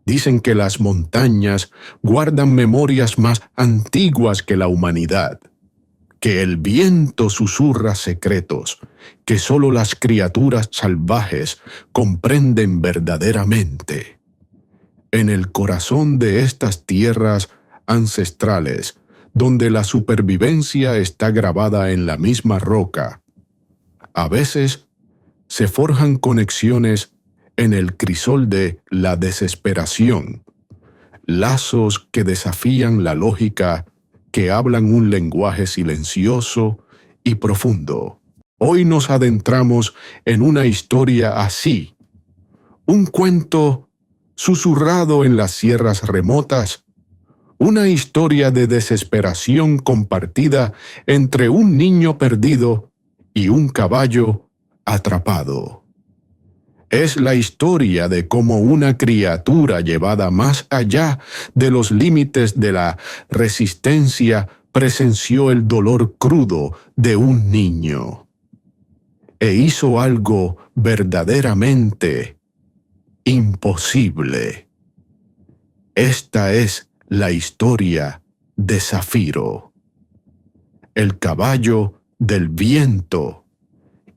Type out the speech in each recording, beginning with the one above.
Dicen que las montañas guardan memorias más antiguas que la humanidad, que el viento susurra secretos que solo las criaturas salvajes comprenden verdaderamente. En el corazón de estas tierras ancestrales, donde la supervivencia está grabada en la misma roca, a veces se forjan conexiones en el crisol de la desesperación, lazos que desafían la lógica, que hablan un lenguaje silencioso y profundo. Hoy nos adentramos en una historia así, un cuento susurrado en las sierras remotas, una historia de desesperación compartida entre un niño perdido y un caballo atrapado. Es la historia de cómo una criatura llevada más allá de los límites de la resistencia presenció el dolor crudo de un niño e hizo algo verdaderamente imposible. Esta es la historia de Zafiro, el caballo del viento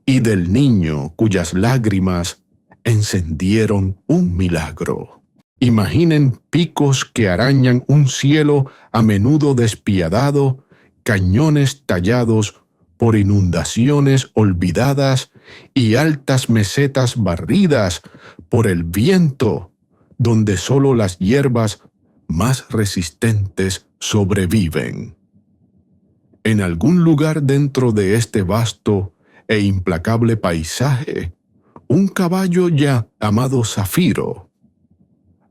y del niño cuyas lágrimas encendieron un milagro. Imaginen picos que arañan un cielo a menudo despiadado, cañones tallados por inundaciones olvidadas y altas mesetas barridas por el viento, donde solo las hierbas más resistentes sobreviven. En algún lugar dentro de este vasto e implacable paisaje, un caballo ya llamado Zafiro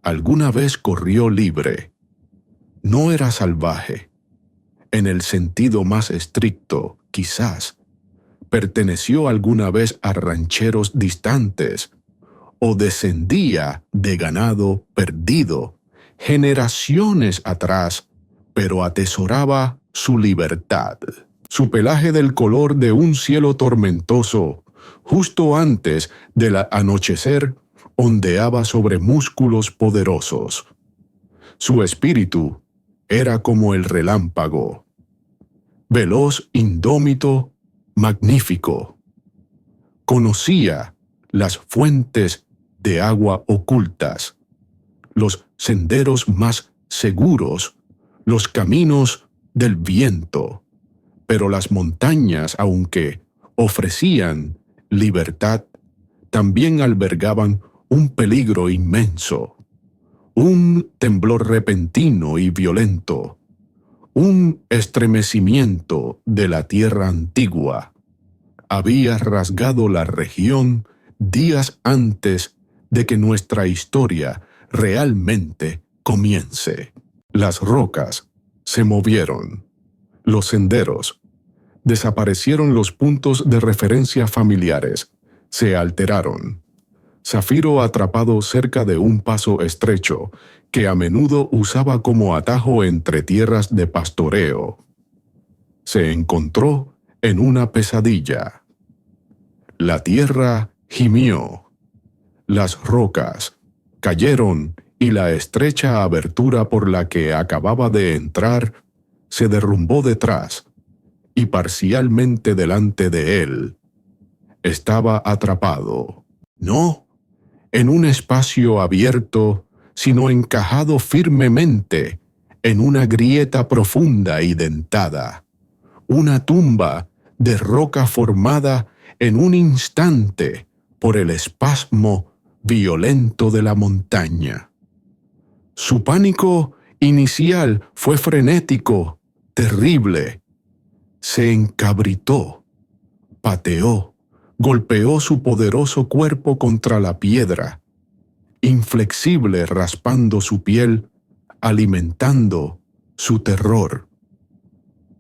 alguna vez corrió libre. No era salvaje. En el sentido más estricto, quizás, perteneció alguna vez a rancheros distantes o descendía de ganado perdido generaciones atrás, pero atesoraba su libertad. Su pelaje del color de un cielo tormentoso, justo antes del anochecer, ondeaba sobre músculos poderosos. Su espíritu era como el relámpago, veloz, indómito, magnífico. Conocía las fuentes de agua ocultas, los senderos más seguros, los caminos del viento, pero las montañas, aunque ofrecían libertad, también albergaban un peligro inmenso, un temblor repentino y violento, un estremecimiento de la tierra antigua. Había rasgado la región días antes de que nuestra historia realmente comience. Las rocas se movieron, los senderos, desaparecieron los puntos de referencia familiares, se alteraron. Zafiro atrapado cerca de un paso estrecho, que a menudo usaba como atajo entre tierras de pastoreo, se encontró en una pesadilla. La tierra gimió, las rocas cayeron y la estrecha abertura por la que acababa de entrar se derrumbó detrás y parcialmente delante de él. Estaba atrapado, no en un espacio abierto, sino encajado firmemente en una grieta profunda y dentada, una tumba de roca formada en un instante por el espasmo violento de la montaña. Su pánico inicial fue frenético, terrible. Se encabritó, pateó, golpeó su poderoso cuerpo contra la piedra, inflexible raspando su piel, alimentando su terror.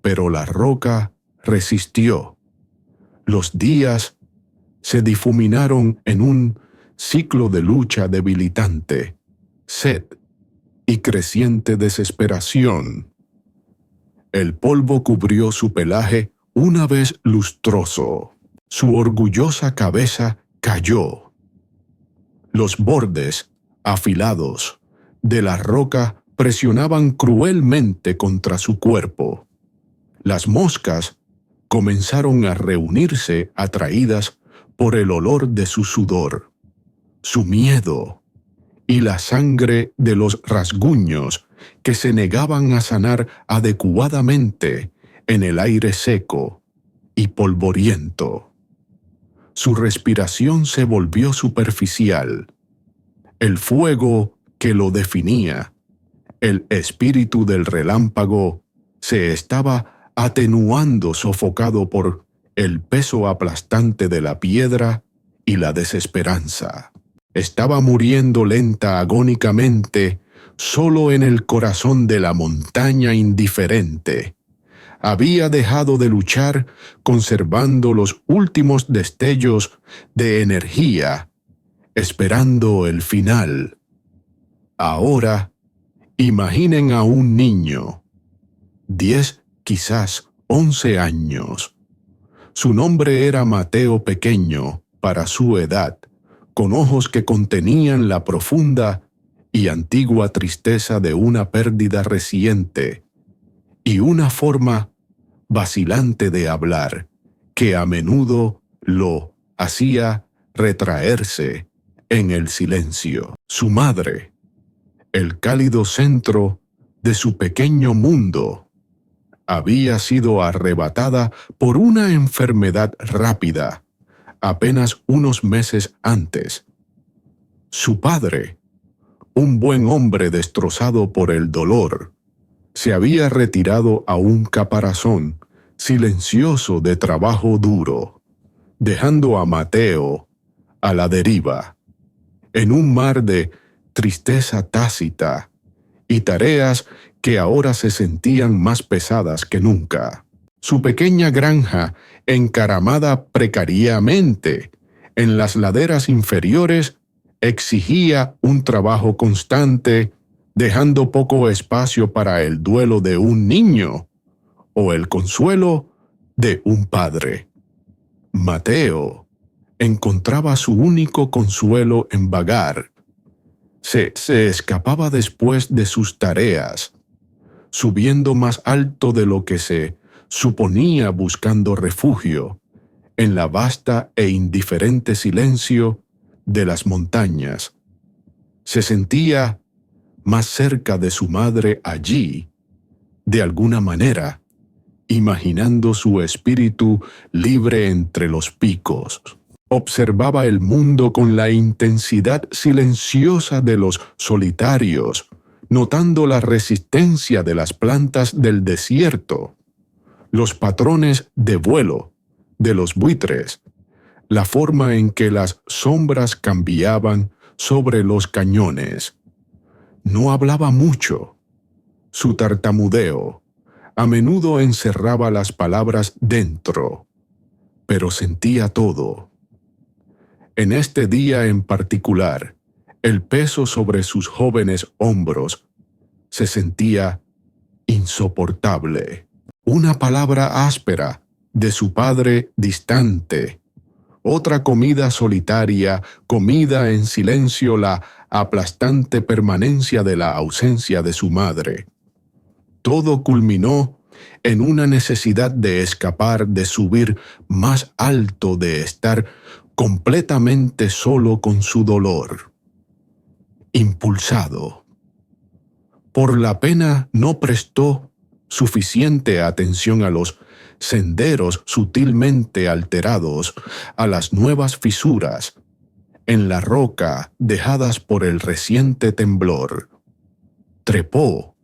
Pero la roca resistió. Los días se difuminaron en un ciclo de lucha debilitante, sed y creciente desesperación. El polvo cubrió su pelaje una vez lustroso. Su orgullosa cabeza cayó. Los bordes, afilados, de la roca presionaban cruelmente contra su cuerpo. Las moscas comenzaron a reunirse atraídas por el olor de su sudor, su miedo y la sangre de los rasguños que se negaban a sanar adecuadamente en el aire seco y polvoriento. Su respiración se volvió superficial. El fuego que lo definía, el espíritu del relámpago, se estaba atenuando sofocado por el peso aplastante de la piedra y la desesperanza. Estaba muriendo lenta agónicamente solo en el corazón de la montaña indiferente. Había dejado de luchar conservando los últimos destellos de energía, esperando el final. Ahora, imaginen a un niño, 10, quizás 11 años. Su nombre era Mateo Pequeño para su edad, con ojos que contenían la profunda y antigua tristeza de una pérdida reciente, y una forma vacilante de hablar, que a menudo lo hacía retraerse en el silencio. Su madre, el cálido centro de su pequeño mundo, había sido arrebatada por una enfermedad rápida apenas unos meses antes. Su padre, un buen hombre destrozado por el dolor, se había retirado a un caparazón silencioso de trabajo duro, dejando a Mateo a la deriva, en un mar de tristeza tácita y tareas que ahora se sentían más pesadas que nunca. Su pequeña granja, encaramada precariamente en las laderas inferiores, exigía un trabajo constante, dejando poco espacio para el duelo de un niño o el consuelo de un padre. Mateo encontraba su único consuelo en vagar. Se escapaba después de sus tareas, subiendo más alto de lo que se suponía buscando refugio en la vasta e indiferente silencio de las montañas. Se sentía más cerca de su madre allí, de alguna manera, imaginando su espíritu libre entre los picos. Observaba el mundo con la intensidad silenciosa de los solitarios, notando la resistencia de las plantas del desierto, los patrones de vuelo de los buitres, la forma en que las sombras cambiaban sobre los cañones. No hablaba mucho. Su tartamudeo a menudo encerraba las palabras dentro, pero sentía todo. En este día en particular, el peso sobre sus jóvenes hombros se sentía insoportable. Una palabra áspera de su padre distante, otra comida solitaria, comida en silencio, la aplastante permanencia de la ausencia de su madre. Todo culminó en una necesidad de escapar, de subir más alto, de estar completamente solo con su dolor. Impulsado por la pena, no prestó suficiente atención a los senderos sutilmente alterados, a las nuevas fisuras en la roca dejadas por el reciente temblor. Trepó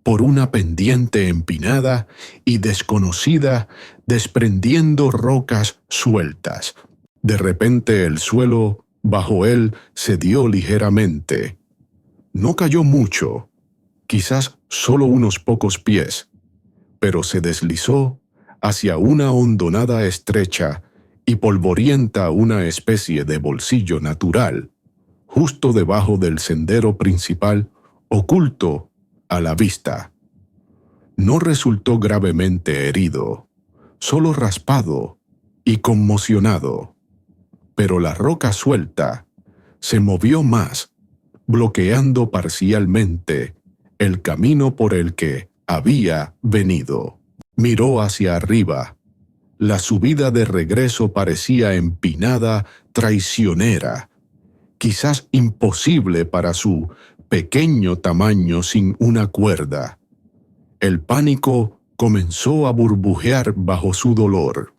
por una pendiente empinada y desconocida, desprendiendo rocas sueltas. De repente el suelo bajo él cedió ligeramente. No cayó mucho, quizás solo unos pocos pies, pero se deslizó hacia una hondonada estrecha y polvorienta, una especie de bolsillo natural, justo debajo del sendero principal, oculto a la vista. No resultó gravemente herido, solo raspado y conmocionado, pero la roca suelta se movió más, bloqueando parcialmente el camino por el que había venido. Miró hacia arriba. La subida de regreso parecía empinada, traicionera, quizás imposible para su pequeño tamaño sin una cuerda. El pánico comenzó a burbujear bajo su dolor.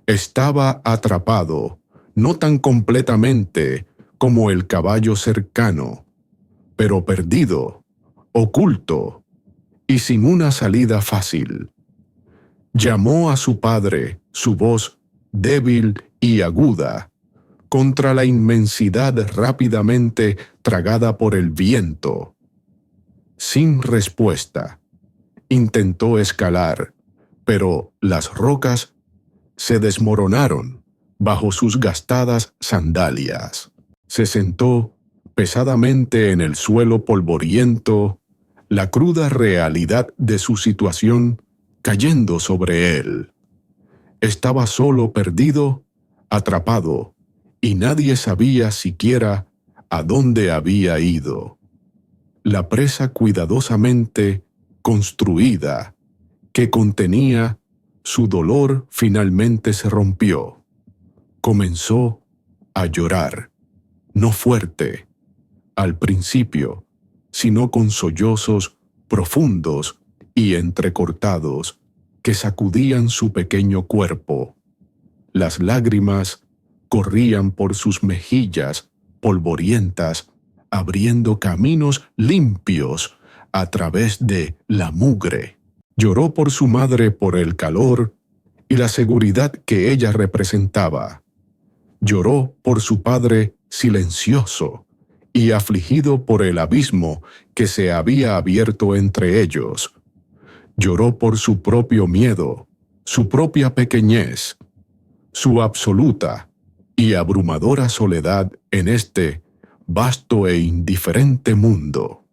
Estaba atrapado, no tan completamente como el caballo cercano, pero perdido, oculto y sin una salida fácil. Llamó a su padre, su voz débil y aguda, contra la inmensidad rápidamente tragada por el viento. Sin respuesta, intentó escalar, pero las rocas se desmoronaron bajo sus gastadas sandalias. Se sentó pesadamente en el suelo polvoriento, la cruda realidad de su situación cayendo sobre él. Estaba solo, perdido, atrapado, y nadie sabía siquiera a dónde había ido. La presa cuidadosamente construida que contenía su dolor finalmente se rompió. Comenzó a llorar, no fuerte, al principio, sino con sollozos profundos y entrecortados que sacudían su pequeño cuerpo. Las lágrimas corrían por sus mejillas polvorientas, abriendo caminos limpios a través de la mugre. Lloró por su madre por el calor y la seguridad que ella representaba. Lloró por su padre silencioso y afligido por el abismo que se había abierto entre ellos. Lloró por su propio miedo, su propia pequeñez, su absoluta y abrumadora soledad en este vasto e indiferente mundo.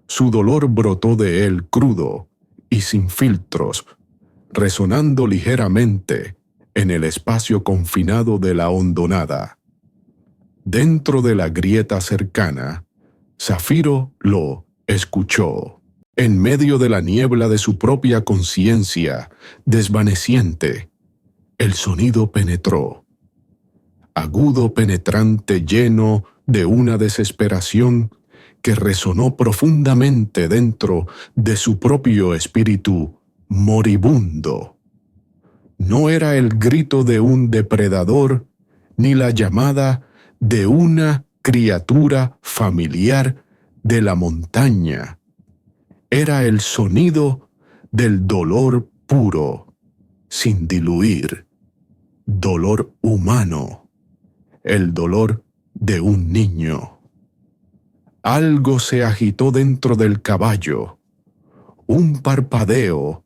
Su dolor brotó de él crudo y sin filtros, resonando ligeramente en el espacio confinado de la hondonada. Dentro de la grieta cercana, Zafiro lo escuchó. En medio de la niebla de su propia conciencia desvaneciente, el sonido penetró. Agudo, penetrante, lleno de una desesperación que resonó profundamente dentro de su propio espíritu moribundo. No era el grito de un depredador ni la llamada de una criatura familiar de la montaña. Era el sonido del dolor puro, sin diluir, dolor humano, el dolor de un niño. Algo se agitó dentro del caballo, un parpadeo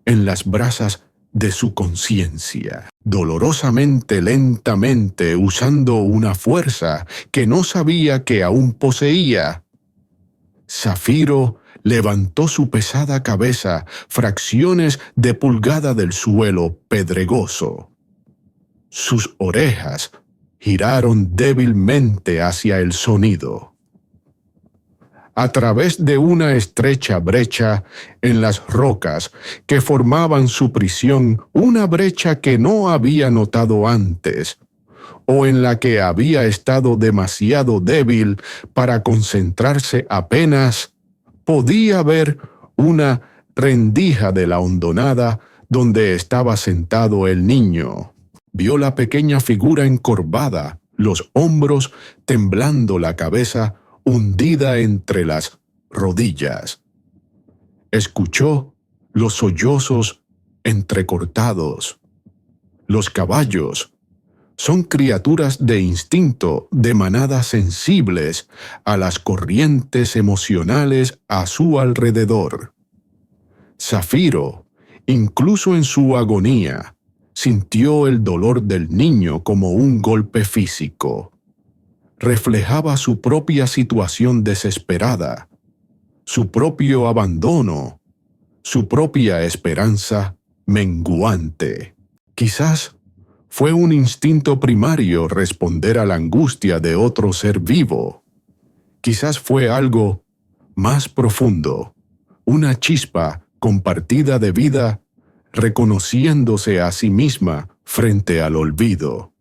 en las brasas de su conciencia, dolorosamente, lentamente, usando una fuerza que no sabía que aún poseía. Zafiro levantó su pesada cabeza fracciones de pulgada del suelo pedregoso. Sus orejas giraron débilmente hacia el sonido. A través de una estrecha brecha en las rocas que formaban su prisión, una brecha que no había notado antes, o en la que había estado demasiado débil para concentrarse apenas, podía ver una rendija de la hondonada donde estaba sentado el niño. Vio la pequeña figura encorvada, los hombros temblando, la cabeza hundida entre las rodillas. Escuchó los sollozos entrecortados. Los caballos son criaturas de instinto, de manadas sensibles a las corrientes emocionales a su alrededor. Zafiro, incluso en su agonía, sintió el dolor del niño como un golpe físico. Reflejaba su propia situación desesperada, su propio abandono, su propia esperanza menguante. Quizás fue un instinto primario responder a la angustia de otro ser vivo. Quizás fue algo más profundo, una chispa compartida de vida, reconociéndose a sí misma frente al olvido.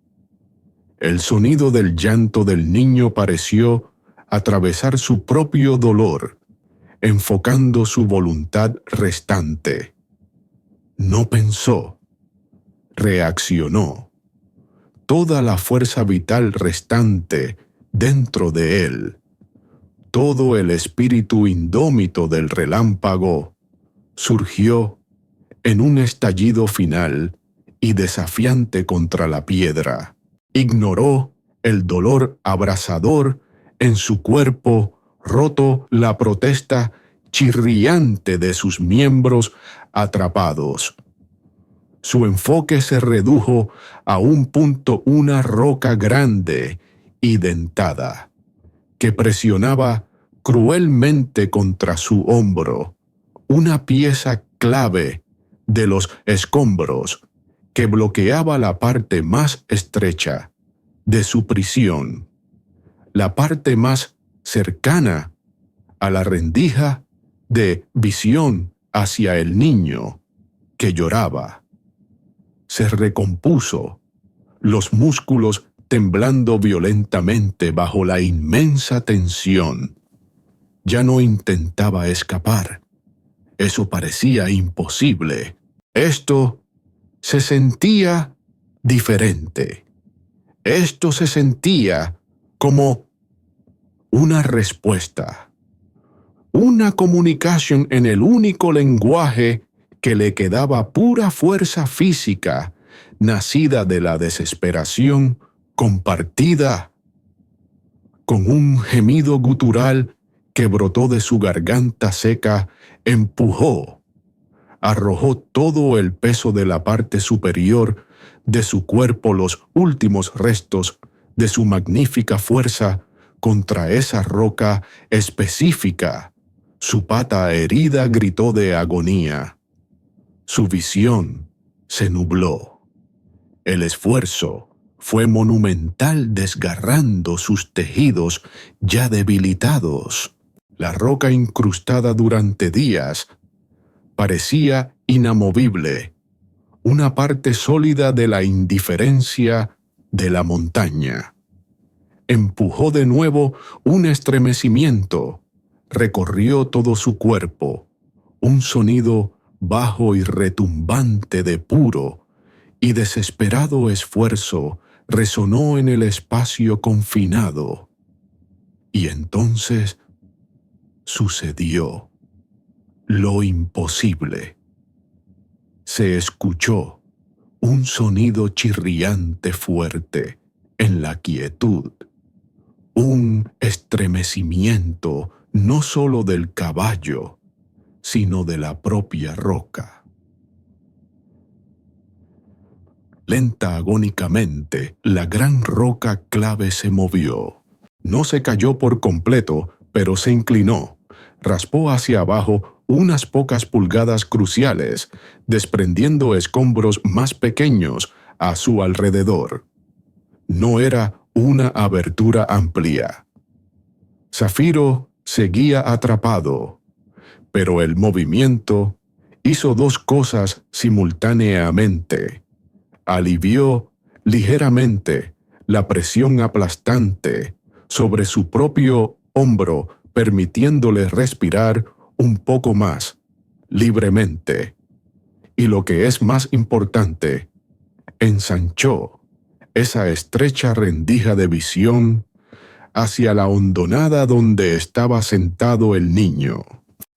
El sonido del llanto del niño pareció atravesar su propio dolor, enfocando su voluntad restante. No pensó, reaccionó. Toda la fuerza vital restante dentro de él, todo el espíritu indómito del relámpago, surgió en un estallido final y desafiante contra la piedra. Ignoró el dolor abrasador en su cuerpo roto, la protesta chirriante de sus miembros atrapados. Su enfoque se redujo a un punto, una roca grande y dentada, que presionaba cruelmente contra su hombro, una pieza clave de los escombros que bloqueaba la parte más estrecha de su prisión, la parte más cercana a la rendija de visión hacia el niño que lloraba. Se recompuso, los músculos temblando violentamente bajo la inmensa tensión. Ya no intentaba escapar. Eso parecía imposible. Esto se sentía diferente. Esto se sentía como una respuesta, una comunicación en el único lenguaje que le quedaba, pura fuerza física, nacida de la desesperación compartida. Con un gemido gutural que brotó de su garganta seca, empujó, arrojó todo el peso de la parte superior de su cuerpo, los últimos restos de su magnífica fuerza, contra esa roca específica. Su pata herida gritó de agonía. Su visión se nubló. El esfuerzo fue monumental, desgarrando sus tejidos ya debilitados. La roca, incrustada durante días, parecía inamovible, una parte sólida de la indiferencia de la montaña. Empujó de nuevo, un estremecimiento recorrió todo su cuerpo, un sonido bajo y retumbante de puro y desesperado esfuerzo resonó en el espacio confinado. Y entonces sucedió lo imposible. Se escuchó un sonido chirriante fuerte en la quietud, un estremecimiento no solo del caballo, sino de la propia roca. Lenta, agónicamente, la gran roca clave se movió. No se cayó por completo, pero se inclinó, raspó hacia abajo unas pocas pulgadas cruciales, desprendiendo escombros más pequeños a su alrededor. No era una abertura amplia. Zafiro seguía atrapado, pero el movimiento hizo dos cosas simultáneamente. Alivió ligeramente la presión aplastante sobre su propio hombro, permitiéndole respirar un poco más libremente. Y lo que es más importante, ensanchó esa estrecha rendija de visión hacia la hondonada donde estaba sentado el niño.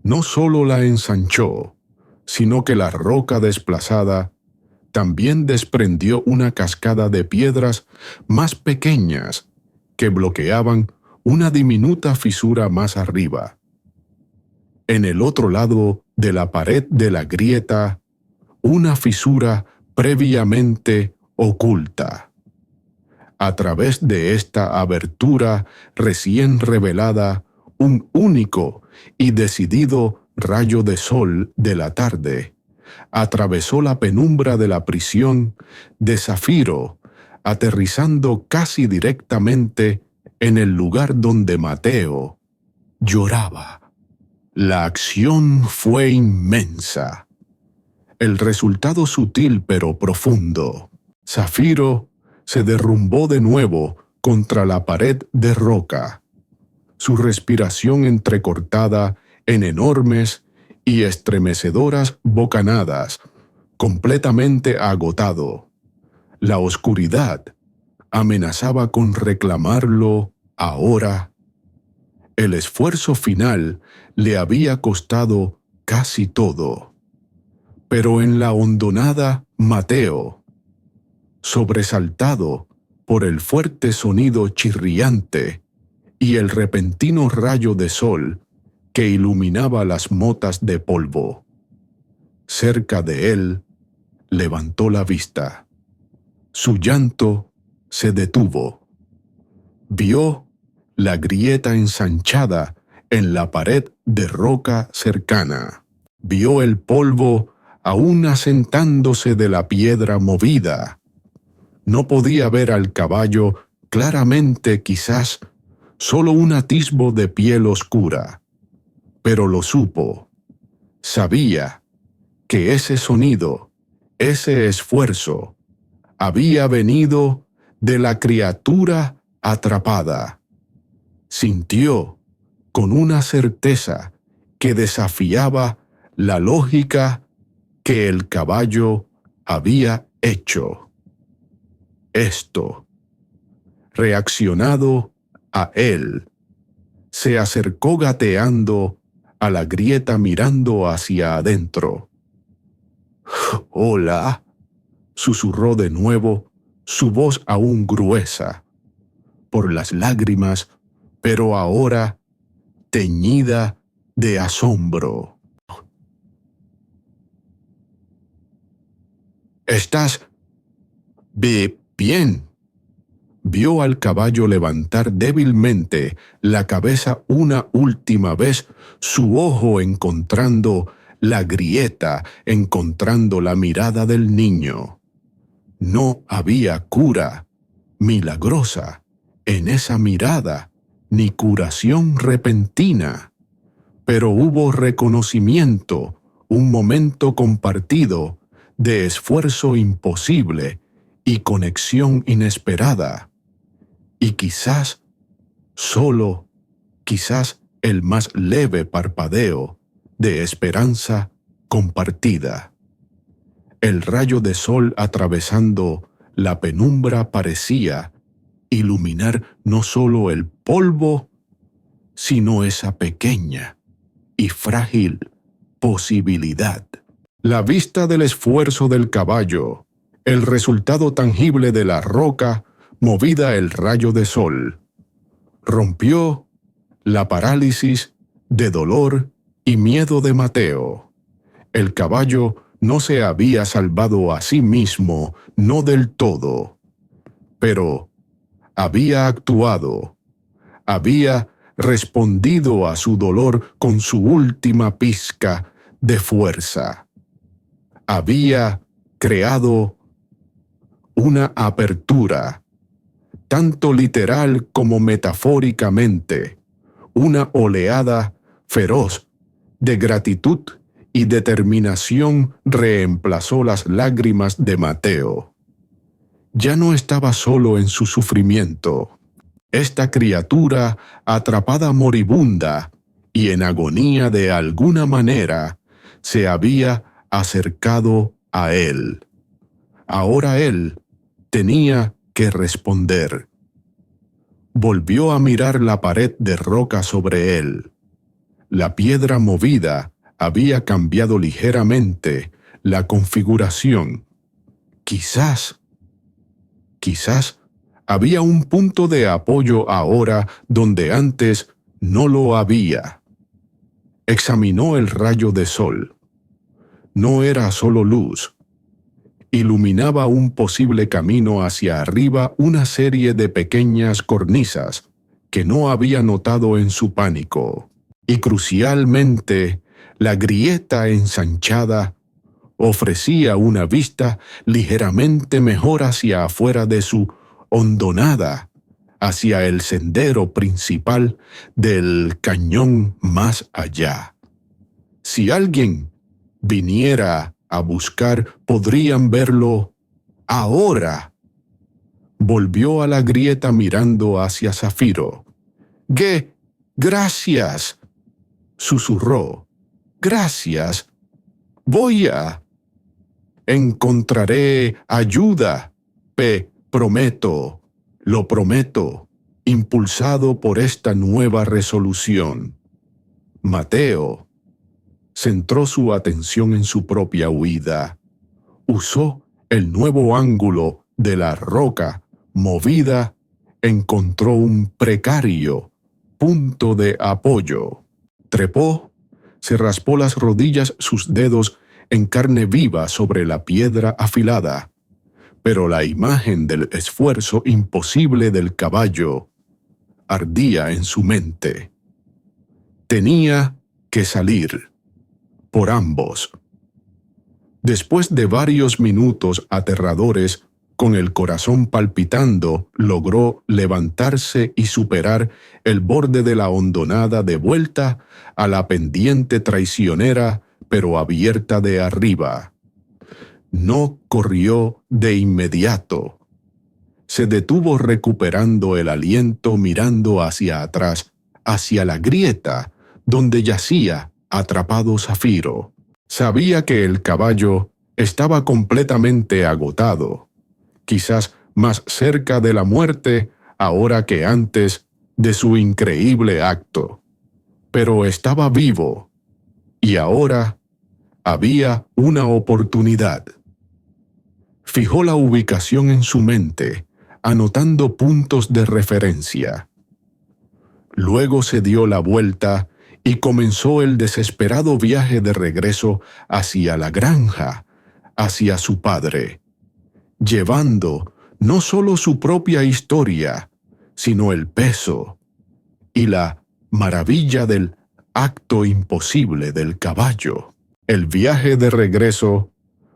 No solo la ensanchó, sino que la roca desplazada también desprendió una cascada de piedras más pequeñas que bloqueaban una diminuta fisura más arriba. En el otro lado de la pared de la grieta, una fisura previamente oculta. A través de esta abertura recién revelada, un único y decidido rayo de sol de la tarde atravesó la penumbra de la prisión de Zafiro, aterrizando casi directamente en el lugar donde Mateo lloraba. La acción fue inmensa. El resultado sutil pero profundo. Zafiro se derrumbó de nuevo contra la pared de roca, su respiración entrecortada en enormes y estremecedoras bocanadas, completamente agotado. La oscuridad amenazaba con reclamarlo ahora. El esfuerzo final le había costado casi todo. Pero en la hondonada, Mateo, sobresaltado por el fuerte sonido chirriante y el repentino rayo de sol que iluminaba las motas de polvo, cerca de él, levantó la vista. Su llanto se detuvo. Vio la grieta ensanchada en la pared de roca cercana. Vio el polvo aún asentándose de la piedra movida. No podía ver al caballo claramente, quizás solo un atisbo de piel oscura, pero lo supo. Sabía que ese sonido, ese esfuerzo, había venido de la criatura atrapada. Sintió con una certeza que desafiaba la lógica que el caballo había hecho. Esto, reaccionado a él, se acercó gateando a la grieta mirando hacia adentro. «Hola», susurró de nuevo, su voz aún gruesa, por las lágrimas, pero ahora teñida de asombro. «¿Estás bien?» Vio al caballo levantar débilmente la cabeza una última vez, su ojo encontrando la grieta, encontrando la mirada del niño. No había cura milagrosa en esa mirada, ni curación repentina, pero hubo reconocimiento, un momento compartido de esfuerzo imposible y conexión inesperada. Y quizás, solo, quizás el más leve parpadeo de esperanza compartida. El rayo de sol atravesando la penumbra parecía iluminar no solo el polvo, sino esa pequeña y frágil posibilidad. La vista del esfuerzo del caballo, el resultado tangible de la roca movida el rayo de sol, rompió la parálisis de dolor y miedo de Mateo. El caballo no se había salvado a sí mismo, no del todo, pero había actuado, había respondido a su dolor con su última pizca de fuerza. Había creado una apertura, tanto literal como metafóricamente, una oleada feroz de gratitud y determinación reemplazó las lágrimas de Mateo. Ya no estaba solo en su sufrimiento. Esta criatura, atrapada moribunda y en agonía de alguna manera, se había acercado a él. Ahora él tenía que responder. Volvió a mirar la pared de roca sobre él. La piedra movida había cambiado ligeramente la configuración. Quizás había un punto de apoyo ahora donde antes no lo había. Examinó el rayo de sol. No era solo luz. Iluminaba un posible camino hacia arriba, una serie de pequeñas cornisas que no había notado en su pánico. Y crucialmente, la grieta ensanchada ofrecía una vista ligeramente mejor hacia afuera de su hondonada, hacia el sendero principal del cañón más allá. Si alguien viniera a buscar, podrían verlo ahora. Volvió a la grieta mirando hacia Zafiro. Gracias, susurró. Gracias. Encontraré ayuda. Prometo, lo prometo, impulsado por esta nueva resolución. Mateo centró su atención en su propia huida. Usó el nuevo ángulo de la roca movida, encontró un precario punto de apoyo. Trepó, se raspó las rodillas, sus dedos en carne viva sobre la piedra afilada, pero la imagen del esfuerzo imposible del caballo ardía en su mente. Tenía que salir, por ambos. Después de varios minutos aterradores, con el corazón palpitando, logró levantarse y superar el borde de la hondonada de vuelta a la pendiente traicionera, pero abierta de arriba. No corrió de inmediato. Se detuvo recuperando el aliento, mirando hacia atrás, hacia la grieta donde yacía atrapado Zafiro. Sabía que el caballo estaba completamente agotado, quizás más cerca de la muerte ahora que antes de su increíble acto. Pero estaba vivo, y ahora había una oportunidad. Fijó la ubicación en su mente, anotando puntos de referencia. Luego se dio la vuelta y comenzó el desesperado viaje de regreso hacia la granja, hacia su padre, llevando no solo su propia historia, sino el peso y la maravilla del acto imposible del caballo. El viaje de regreso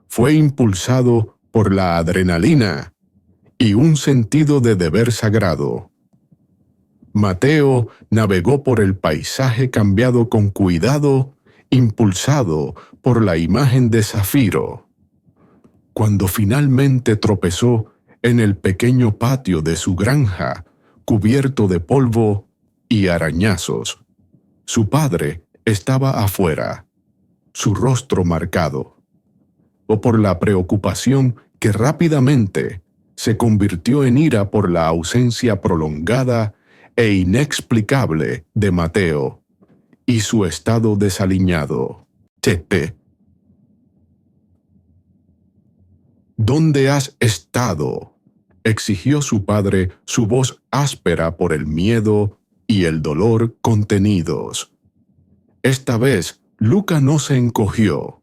fue impulsado por la adrenalina y un sentido de deber sagrado. Mateo navegó por el paisaje cambiado con cuidado, impulsado por la imagen de Zafiro. Cuando finalmente tropezó en el pequeño patio de su granja, cubierto de polvo y arañazos, su padre estaba afuera, su rostro marcado, o por la preocupación que rápidamente se convirtió en ira por la ausencia prolongada e inexplicable de Mateo y su estado desaliñado. Tepe. ¿Dónde has estado?, exigió su padre, su voz áspera por el miedo y el dolor contenidos. Esta vez, Luca no se encogió.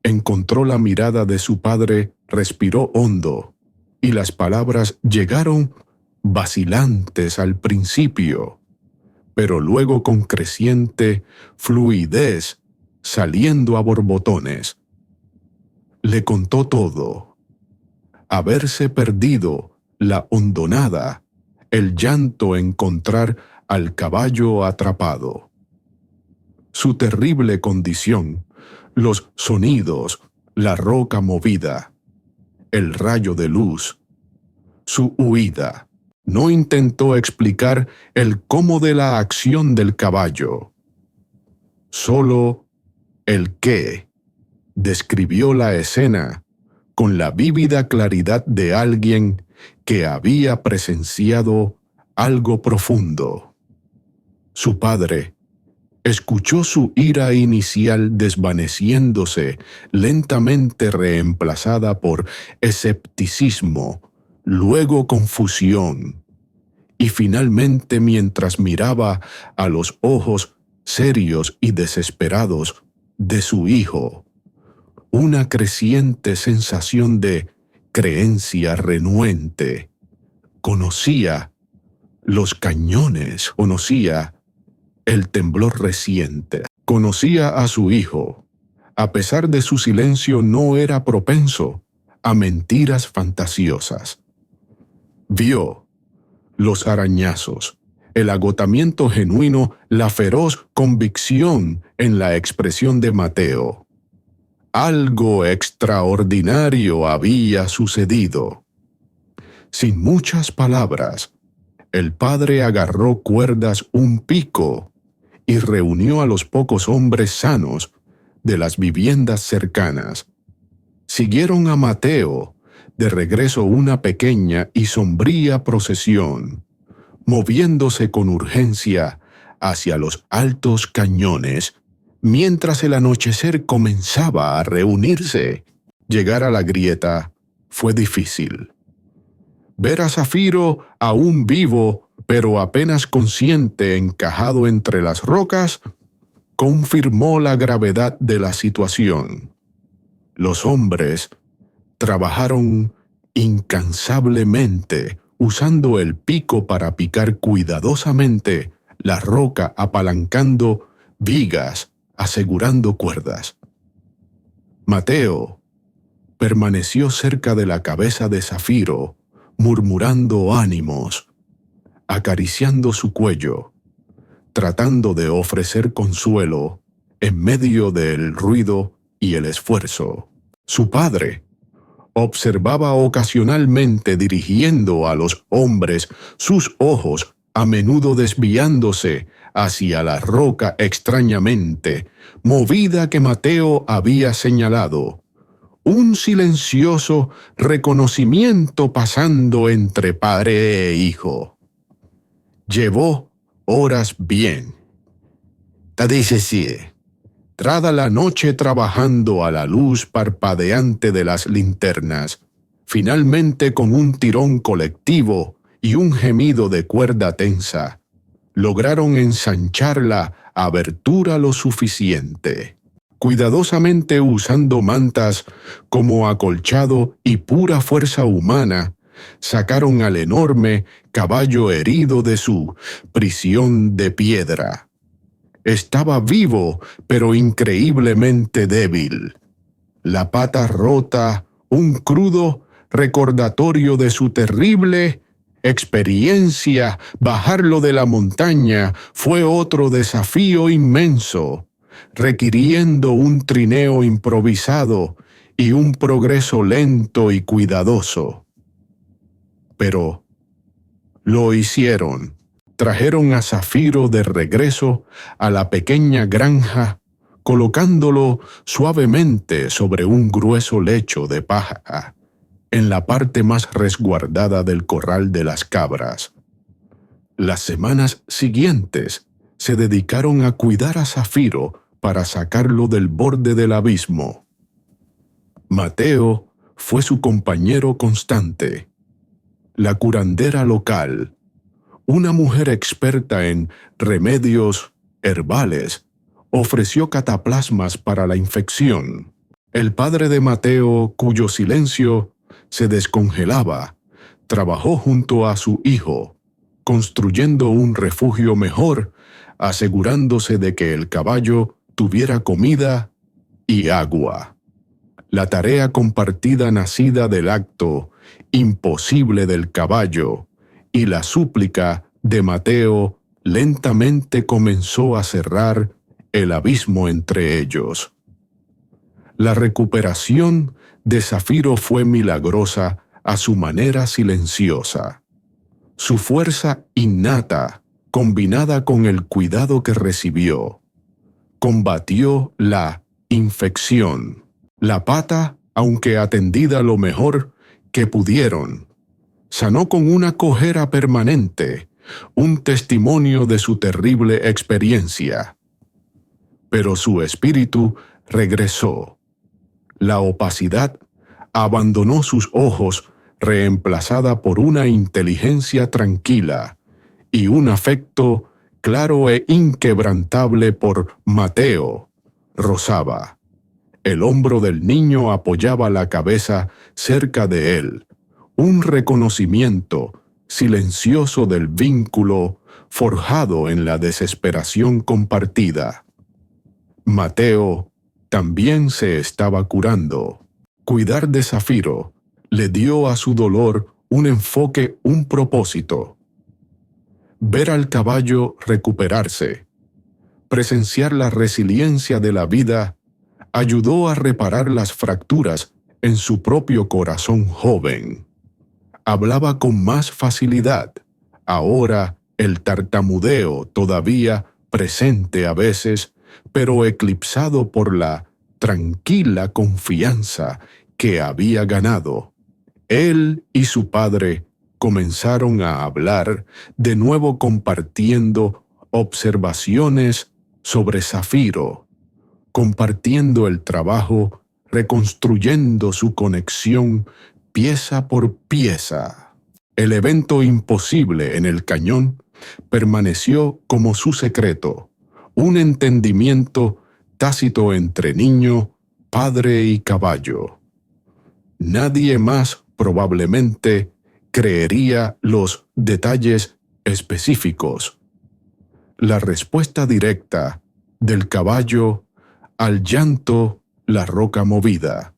Encontró la mirada de su padre, respiró hondo, y las palabras llegaron vacilantes al principio, pero luego con creciente fluidez, saliendo a borbotones. Le contó todo: haberse perdido la hondonada, el llanto, encontrar al caballo atrapado, su terrible condición, los sonidos, la roca movida, el rayo de luz, su huida. No intentó explicar el cómo de la acción del caballo, solo el qué. Describió la escena con la vívida claridad de alguien que había presenciado algo profundo. Su padre escuchó su ira inicial desvaneciéndose, lentamente reemplazada por escepticismo, luego confusión, y finalmente, mientras miraba a los ojos serios y desesperados de su hijo, una creciente sensación de creencia renuente. Conocía los cañones, conocía el temblor reciente, conocía a su hijo. A pesar de su silencio, no era propenso a mentiras fantasiosas. Vio los arañazos, el agotamiento genuino, la feroz convicción en la expresión de Mateo. Algo extraordinario había sucedido. Sin muchas palabras, el padre agarró cuerdas un pico y reunió a los pocos hombres sanos de las viviendas cercanas. Siguieron a Mateo de regreso una pequeña y sombría procesión, moviéndose con urgencia hacia los altos cañones, mientras el anochecer comenzaba a reunirse. Llegar a la grieta fue difícil. Ver a Zafiro aún vivo, pero apenas consciente, encajado entre las rocas, confirmó la gravedad de la situación. Los hombres trabajaron incansablemente, usando el pico para picar cuidadosamente la roca, apalancando vigas, asegurando cuerdas. Mateo permaneció cerca de la cabeza de Zafiro, murmurando ánimos, acariciando su cuello, tratando de ofrecer consuelo en medio del ruido y el esfuerzo. Su padre observaba ocasionalmente, dirigiendo a los hombres sus ojos, a menudo desviándose hacia la roca extrañamente movida que Mateo había señalado. Un silencioso reconocimiento pasando entre padre e hijo. Llevó horas bien. Trada la noche trabajando a la luz parpadeante de las linternas, finalmente con un tirón colectivo y un gemido de cuerda tensa, lograron ensanchar la abertura lo suficiente. Cuidadosamente usando mantas como acolchado y pura fuerza humana, sacaron al enorme caballo herido de su prisión de piedra. Estaba vivo, pero increíblemente débil. La pata rota, un crudo recordatorio de su terrible experiencia. Bajarlo de la montaña fue otro desafío inmenso, requiriendo un trineo improvisado y un progreso lento y cuidadoso. Pero lo hicieron. Trajeron a Zafiro de regreso a la pequeña granja, colocándolo suavemente sobre un grueso lecho de paja, en la parte más resguardada del corral de las cabras. Las semanas siguientes se dedicaron a cuidar a Zafiro para sacarlo del borde del abismo. Mateo fue su compañero constante. La curandera local, una mujer experta en remedios herbales, ofreció cataplasmas para la infección. El padre de Mateo, cuyo silencio se descongelaba, trabajó junto a su hijo, construyendo un refugio mejor, asegurándose de que el caballo tuviera comida y agua. La tarea compartida nacida del acto imposible del caballo y la súplica de Mateo lentamente comenzó a cerrar el abismo entre ellos. La recuperación de Zafiro fue milagrosa a su manera silenciosa. Su fuerza innata, combinada con el cuidado que recibió, combatió la infección. La pata, aunque atendida lo mejor que pudieron, sanó con una cojera permanente, un testimonio de su terrible experiencia. Pero su espíritu regresó. La opacidad abandonó sus ojos, reemplazada por una inteligencia tranquila y un afecto claro e inquebrantable por Mateo. Rozaba. El hombro del niño apoyaba la cabeza cerca de él. Un reconocimiento silencioso del vínculo forjado en la desesperación compartida. Mateo también se estaba curando. Cuidar de Zafiro le dio a su dolor un enfoque, un propósito. Ver al caballo recuperarse, presenciar la resiliencia de la vida, ayudó a reparar las fracturas en su propio corazón joven. Hablaba con más facilidad. Ahora el tartamudeo todavía presente a veces, pero eclipsado por la tranquila confianza que había ganado. Él y su padre comenzaron a hablar, de nuevo compartiendo observaciones sobre Zafiro, compartiendo el trabajo, reconstruyendo su conexión pieza por pieza. El evento imposible en el cañón permaneció como su secreto, un entendimiento tácito entre niño, padre y caballo. Nadie más probablemente creería los detalles específicos. La respuesta directa del caballo al llanto, la roca movida.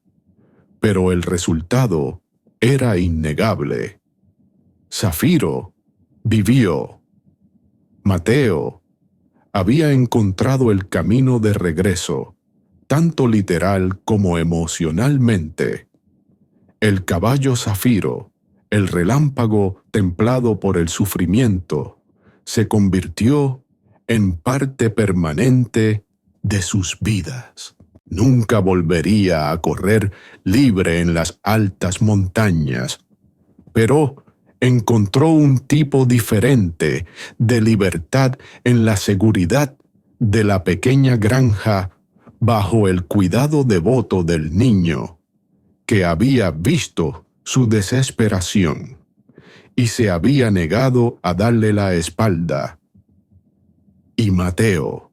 Pero el resultado era innegable. Zafiro vivió. Mateo había encontrado el camino de regreso, tanto literal como emocionalmente. El caballo Zafiro, el relámpago templado por el sufrimiento, se convirtió en parte permanente de sus vidas. Nunca volvería a correr libre en las altas montañas, pero encontró un tipo diferente de libertad en la seguridad de la pequeña granja bajo el cuidado devoto del niño, que había visto su desesperación y se había negado a darle la espalda. Y Mateo,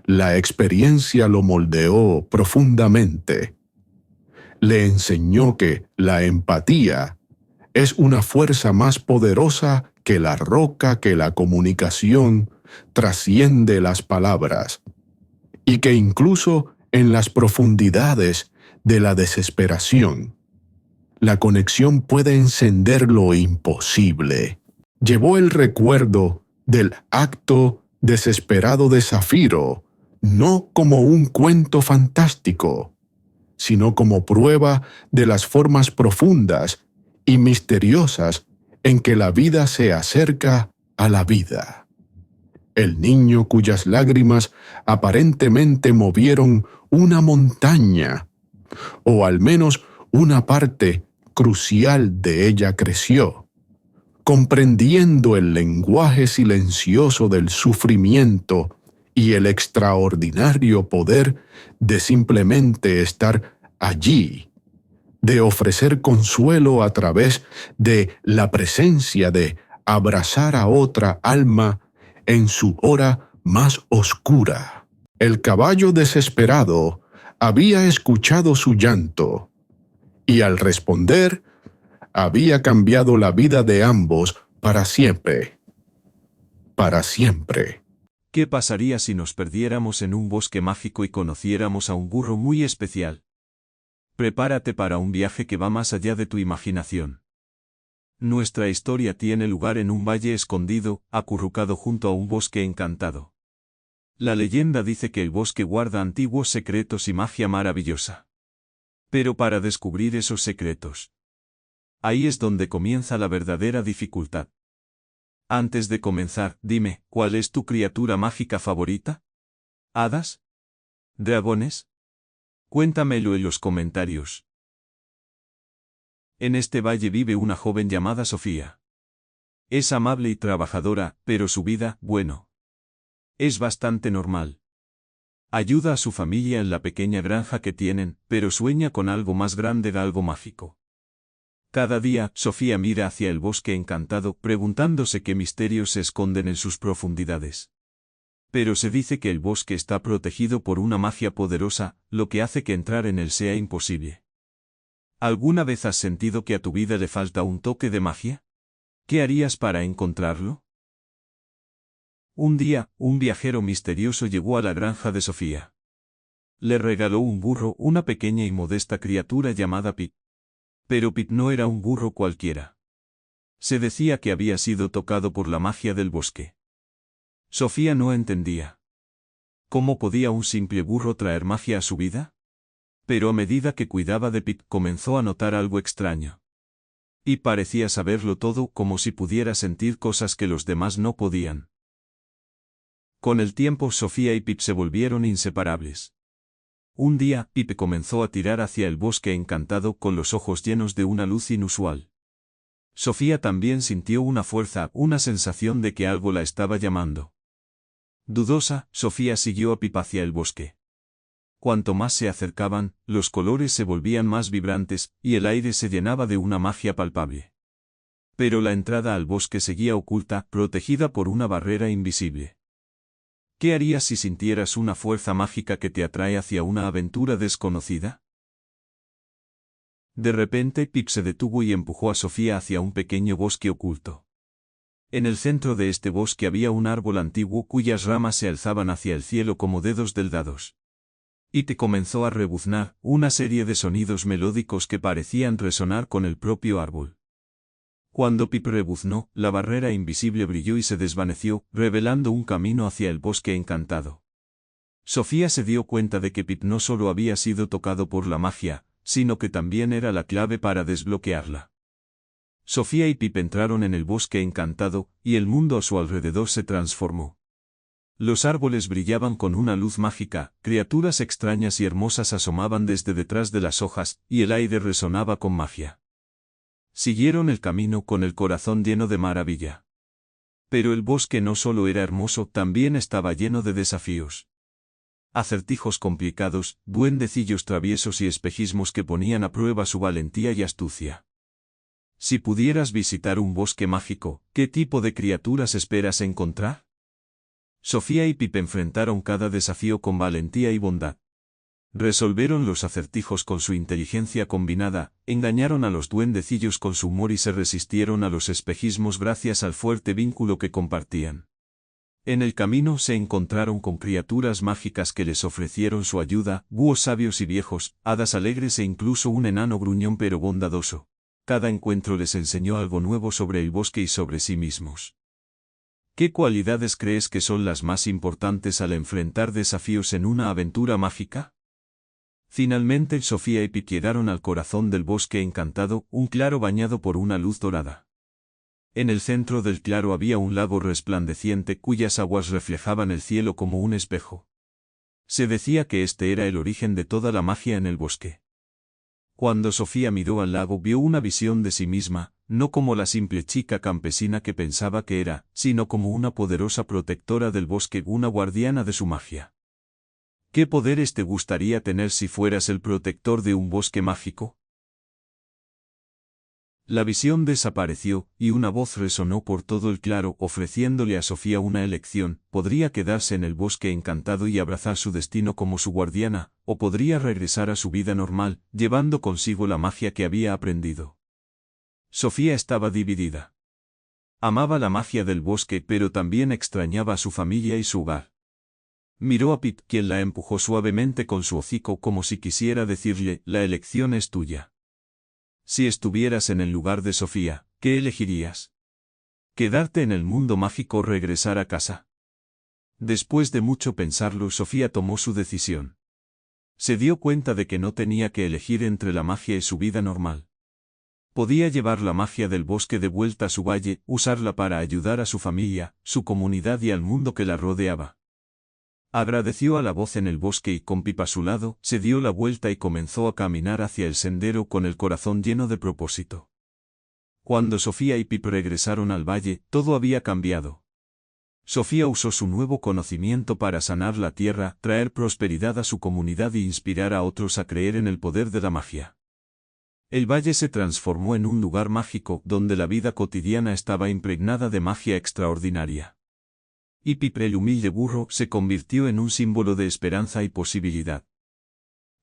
la experiencia lo moldeó profundamente. Le enseñó que la empatía es una fuerza más poderosa que la roca, que la comunicación trasciende las palabras, y que incluso en las profundidades de la desesperación, la conexión puede encender lo imposible. Llevó el recuerdo del acto desesperado de Zafiro, no como un cuento fantástico, sino como prueba de las formas profundas y misteriosas en que la vida se acerca a la vida. El niño cuyas lágrimas aparentemente movieron una montaña, o al menos una parte crucial de ella creció, comprendiendo el lenguaje silencioso del sufrimiento y el extraordinario poder de simplemente estar allí, de ofrecer consuelo a través de la presencia, de abrazar a otra alma en su hora más oscura. El caballo desesperado había escuchado su llanto, y al responder, había cambiado la vida de ambos para siempre. Para siempre. ¿Qué pasaría si nos perdiéramos en un bosque mágico y conociéramos a un burro muy especial? Prepárate para un viaje que va más allá de tu imaginación. Nuestra historia tiene lugar en un valle escondido, acurrucado junto a un bosque encantado. La leyenda dice que el bosque guarda antiguos secretos y magia maravillosa. Pero para descubrir esos secretos, ahí es donde comienza la verdadera dificultad. Antes de comenzar, dime, ¿cuál es tu criatura mágica favorita? ¿Hadas? ¿Dragones? Cuéntamelo en los comentarios. En este valle vive una joven llamada Sofía. Es amable y trabajadora, pero su vida, bueno, es bastante normal. Ayuda a su familia en la pequeña granja que tienen, pero sueña con algo más grande, algo mágico. Cada día, Sofía mira hacia el bosque encantado, preguntándose qué misterios se esconden en sus profundidades. Pero se dice que el bosque está protegido por una magia poderosa, lo que hace que entrar en él sea imposible. ¿Alguna vez has sentido que a tu vida le falta un toque de magia? ¿Qué harías para encontrarlo? Un día, un viajero misterioso llegó a la granja de Sofía. Le regaló un burro, una pequeña y modesta criatura llamada Pit. Pero Pit no era un burro cualquiera. Se decía que había sido tocado por la magia del bosque. Sofía no entendía. ¿Cómo podía un simple burro traer magia a su vida? Pero a medida que cuidaba de Pip comenzó a notar algo extraño. Y parecía saberlo todo, como si pudiera sentir cosas que los demás no podían. Con el tiempo Sofía y Pip se volvieron inseparables. Un día, Pip comenzó a tirar hacia el bosque encantado con los ojos llenos de una luz inusual. Sofía también sintió una fuerza, una sensación de que algo la estaba llamando. Dudosa, Sofía siguió a Pip hacia el bosque. Cuanto más se acercaban, los colores se volvían más vibrantes, y el aire se llenaba de una magia palpable. Pero la entrada al bosque seguía oculta, protegida por una barrera invisible. ¿Qué harías si sintieras una fuerza mágica que te atrae hacia una aventura desconocida? De repente Pip se detuvo y empujó a Sofía hacia un pequeño bosque oculto. En el centro de este bosque había un árbol antiguo cuyas ramas se alzaban hacia el cielo como dedos delgados. Y te comenzó a rebuznar una serie de sonidos melódicos que parecían resonar con el propio árbol. Cuando Pip rebuznó, la barrera invisible brilló y se desvaneció, revelando un camino hacia el bosque encantado. Sofía se dio cuenta de que Pip no solo había sido tocado por la magia, sino que también era la clave para desbloquearla. Sofía y Pip entraron en el bosque encantado, y el mundo a su alrededor se transformó. Los árboles brillaban con una luz mágica, criaturas extrañas y hermosas asomaban desde detrás de las hojas, y el aire resonaba con magia. Siguieron el camino con el corazón lleno de maravilla. Pero el bosque no solo era hermoso, también estaba lleno de desafíos. Acertijos complicados, duendecillos traviesos y espejismos que ponían a prueba su valentía y astucia. Si pudieras visitar un bosque mágico, ¿qué tipo de criaturas esperas encontrar? Sofía y Pip enfrentaron cada desafío con valentía y bondad. Resolvieron los acertijos con su inteligencia combinada, engañaron a los duendecillos con su humor y se resistieron a los espejismos gracias al fuerte vínculo que compartían. En el camino se encontraron con criaturas mágicas que les ofrecieron su ayuda, búhos sabios y viejos, hadas alegres e incluso un enano gruñón pero bondadoso. Cada encuentro les enseñó algo nuevo sobre el bosque y sobre sí mismos. ¿Qué cualidades crees que son las más importantes al enfrentar desafíos en una aventura mágica? Finalmente Sofía y Pip llegaron al corazón del bosque encantado, un claro bañado por una luz dorada. En el centro del claro había un lago resplandeciente cuyas aguas reflejaban el cielo como un espejo. Se decía que este era el origen de toda la magia en el bosque. Cuando Sofía miró al lago vio una visión de sí misma, no como la simple chica campesina que pensaba que era, sino como una poderosa protectora del bosque, una guardiana de su magia. ¿Qué poderes te gustaría tener si fueras el protector de un bosque mágico? La visión desapareció, y una voz resonó por todo el claro ofreciéndole a Sofía una elección: podría quedarse en el bosque encantado y abrazar su destino como su guardiana, o podría regresar a su vida normal, llevando consigo la magia que había aprendido. Sofía estaba dividida. Amaba la magia del bosque pero también extrañaba a su familia y su hogar. Miró a Pip, quien la empujó suavemente con su hocico como si quisiera decirle: la elección es tuya. Si estuvieras en el lugar de Sofía, ¿qué elegirías? ¿Quedarte en el mundo mágico o regresar a casa? Después de mucho pensarlo, Sofía tomó su decisión. Se dio cuenta de que no tenía que elegir entre la magia y su vida normal. Podía llevar la magia del bosque de vuelta a su valle, usarla para ayudar a su familia, su comunidad y al mundo que la rodeaba. Agradeció a la voz en el bosque y con Pip a su lado, se dio la vuelta y comenzó a caminar hacia el sendero con el corazón lleno de propósito. Cuando Sofía y Pip regresaron al valle, todo había cambiado. Sofía usó su nuevo conocimiento para sanar la tierra, traer prosperidad a su comunidad e inspirar a otros a creer en el poder de la magia. El valle se transformó en un lugar mágico donde la vida cotidiana estaba impregnada de magia extraordinaria. Y Pip, el humilde burro, se convirtió en un símbolo de esperanza y posibilidad.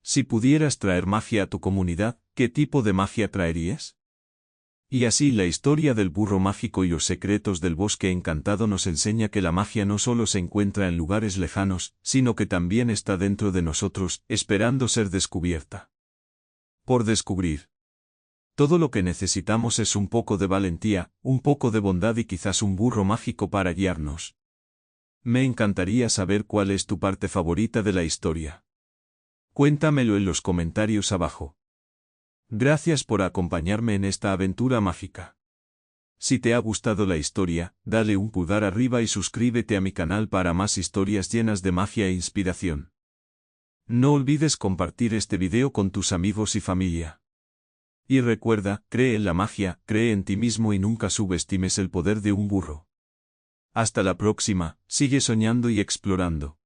Si pudieras traer magia a tu comunidad, ¿qué tipo de magia traerías? Y así la historia del burro mágico y los secretos del bosque encantado nos enseña que la magia no solo se encuentra en lugares lejanos, sino que también está dentro de nosotros, esperando ser descubierta. Por descubrir. Todo lo que necesitamos es un poco de valentía, un poco de bondad y quizás un burro mágico para guiarnos. Me encantaría saber cuál es tu parte favorita de la historia. Cuéntamelo en los comentarios abajo. Gracias por acompañarme en esta aventura mágica. Si te ha gustado la historia, dale un pulgar arriba y suscríbete a mi canal para más historias llenas de magia e inspiración. No olvides compartir este video con tus amigos y familia. Y recuerda, cree en la magia, cree en ti mismo y nunca subestimes el poder de un burro. Hasta la próxima, sigue soñando y explorando.